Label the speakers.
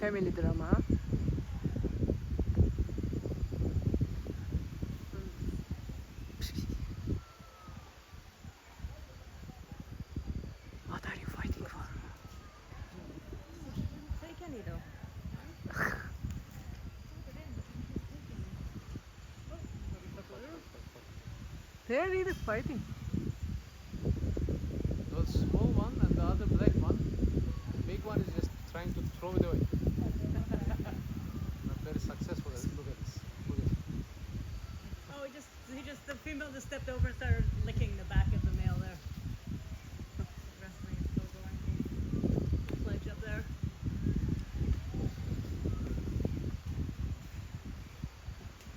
Speaker 1: family drama. What are you fighting for?
Speaker 2: Take any though.
Speaker 1: They are really fighting.
Speaker 3: The small one and the other black one. The big one is just trying to throw it away. Not very successful. Look at this. Look at this.
Speaker 2: Oh, the female just stepped over and started licking the back